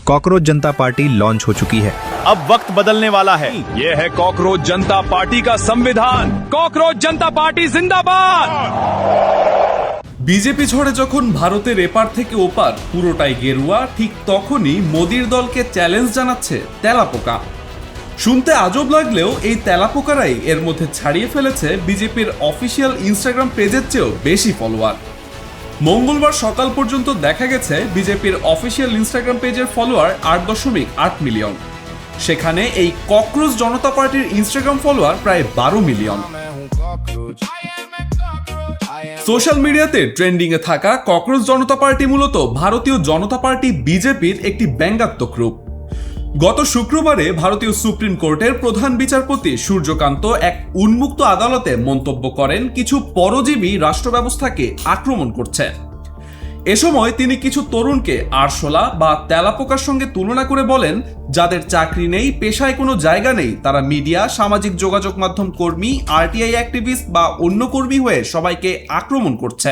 Cockroach जनता party launch हो चुकी है। अब वक्त बदलने वाला है। ये है कॉकरोच जनता पार्टी का संविधान। कॉकरोच जनता पार्टी जिंदाबाद। বিজেপি ঝড়ে যখন ভারতের এপার থেকে ওপার পুরোটাই গেরুয়া, ঠিক তখনই মোদির দলকে চ্যালেঞ্জ জানাচ্ছে তেলাপোকা। শুনতে আজব লাগলেও এই তেলাপোকারাই এর মধ্যে ছাড়িয়ে ফেলেছে বিজেপির অফিসিয়াল ইনস্টাগ্রাম পেজের চেয়েও বেশি ফলোয়ার। মঙ্গলবার সকাল পর্যন্ত দেখা গেছে বিজেপির অফিসিয়াল ইনস্টাগ্রাম পেজের ফলোয়ার 8.8 মিলিয়ন। সেখানে এই ককরোচ জনতা পার্টির ইনস্টাগ্রাম ফলোয়ার প্রায় 12 মিলিয়ন। সোশ্যাল মিডিয়াতে ট্রেন্ডিং এ থাকা ককরোচ জনতা পার্টি মূলত ভারতীয় জনতা পার্টি বিজেপির একটি ব্যঙ্গাত্মক রূপ। গত শুক্রবারে ভারতীয় সুপ্রিম কোর্টের প্রধান বিচারপতি সূর্যকান্ত এক উন্মুক্ত আদালতে মন্তব্য করেন কিছু পরজীবী রাষ্ট্র ব্যবস্থাকে আক্রমণ করছে। এ সময় তিনি কিছু তরুণকে আরশোলা বা তেলাপোকার সঙ্গে তুলনা করে বলেন, যাদের চাকরি নেই, পেশায় কোনো জায়গা নেই, তারা মিডিয়া, সামাজিক যোগাযোগ মাধ্যম কর্মী, আরটিআই অ্যাক্টিভিস্ট বা অন্য কর্মী হয়ে সবাইকে আক্রমণ করছে।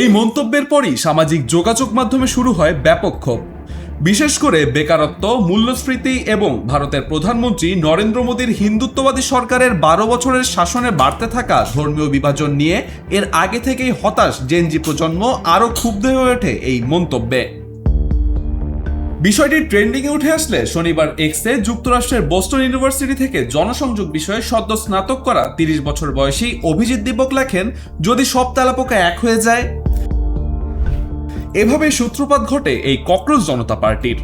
এই মন্তব্যের পরই সামাজিক যোগাযোগ মাধ্যমে শুরু হয় ব্যাপক ক্ষোভ। বিশেষ করে বেকারত্ব, মূল্যস্ফীতি এবং ভারতের প্রধানমন্ত্রী নরেন্দ্র মোদীর হিন্দুত্ববাদী সরকারের 12 বছরের শাসনে বাড়তে থাকা ধর্মীয় বিভাজন নিয়ে এর আগে থেকেই হতাশ জেনজি প্রজন্ম আরও ক্ষুব্ধ হয়ে ওঠে এই মন্তব্যে। বিষয়টি ট্রেন্ডিংয়ে উঠে আসলে শনিবার এক্সে যুক্তরাষ্ট্রের বোস্টন ইউনিভার্সিটি থেকে জনসংযোগ বিষয়ে সদ্য স্নাতক করা 30 বছর বয়সী অভিজিৎ দীপক লেখেন, যদি সব তেলাপোকা এক হয়ে যায়। এভাবে সূত্রপাত ঘটে এই ককরোচ জনতা পার্টির।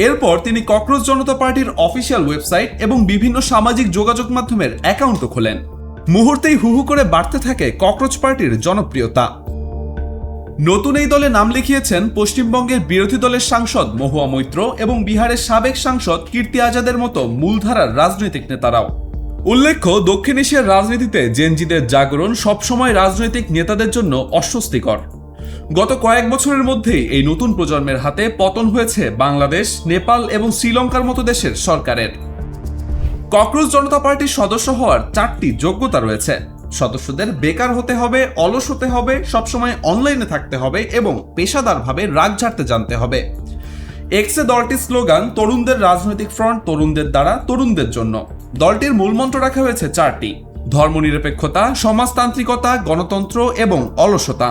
এরপর তিনি ককরোচ জনতা পার্টির অফিসিয়াল ওয়েবসাইট এবং বিভিন্ন সামাজিক যোগাযোগ মাধ্যমের অ্যাকাউন্টও খোলেন। মুহূর্তেই হুহু করে বাড়তে থাকে ককরোচ পার্টির জনপ্রিয়তা। নতুন এই দলে নাম লিখিয়েছেন পশ্চিমবঙ্গের বিরোধী দলের সাংসদ মহুয়া মৈত্র এবং বিহারের সাবেক সাংসদ কীর্তি আজাদের মতো মূলধারার রাজনৈতিক নেতারাও। উল্লেখ্য, দক্ষিণ এশিয়ার রাজনীতিতে জেনজিদের জাগরণ সবসময় রাজনৈতিক নেতাদের জন্য অস্বস্তিকর। গত কয়েক বছরের মধ্যেই এই নতুন প্রজন্মের হাতে পতন হয়েছে বাংলাদেশ, নেপাল এবং শ্রীলঙ্কার মতো দেশের সরকারের। ককরোচ জনতা পার্টির সদস্য হওয়ার 4টি যোগ্যতা রয়েছে। সদস্যদের বেকার হতে হবে, অলস হতে হবে, সবসময় অনলাইনে থাকতে হবে এবং পেশাদারভাবে রাগ ঝাড়তে জানতে হবে। এক্সে দলটির স্লোগান তরুণদের রাজনৈতিক ফ্রন্ট, তরুণদের দ্বারা, তরুণদের জন্য। দলটির মূলমন্ত্র রাখা হয়েছে 4টি: ধর্মনিরপেক্ষতা, সমাজতান্ত্রিকতা, গণতন্ত্র এবং অলসতা।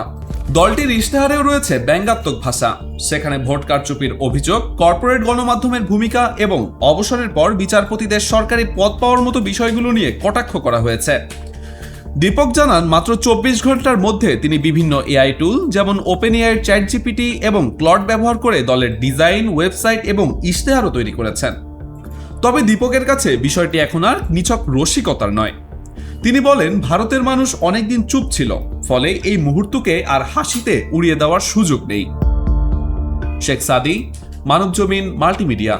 দলটির ইশতেহারেও রয়েছে ব্যঙ্গাত্মক ভাষা। সেখানে ভোট কারচুপির অভিযোগ, কর্পোরেট গণমাধ্যমের ভূমিকা এবং অবসরের পর বিচারপতিদের সরকারি পদ পাওয়ার মতো বিষয়গুলো নিয়ে কটাক্ষ করা হয়েছে। দীপক জানান, মাত্র 24 ঘন্টার মধ্যে তিনি বিভিন্ন এআই টুল যেমন ওপেন এআইয়ের চ্যাট জিপিটি এবং ক্লড ব্যবহার করে দলের ডিজাইন, ওয়েবসাইট এবং ইশতেহারও তৈরি করেছেন। তবে দীপকের কাছে বিষয়টি এখন আর নিছক রসিকতার নয়। তিনি বলেন, ভারতের মানুষ অনেকদিন চুপ ছিল, ফলে এই মুহূর্তকে আর হাসিতে উড়িয়ে দেওয়ার সুযোগ নেই। শেখ সাদি, মানবজমিন, মাল্টিমিডিয়া।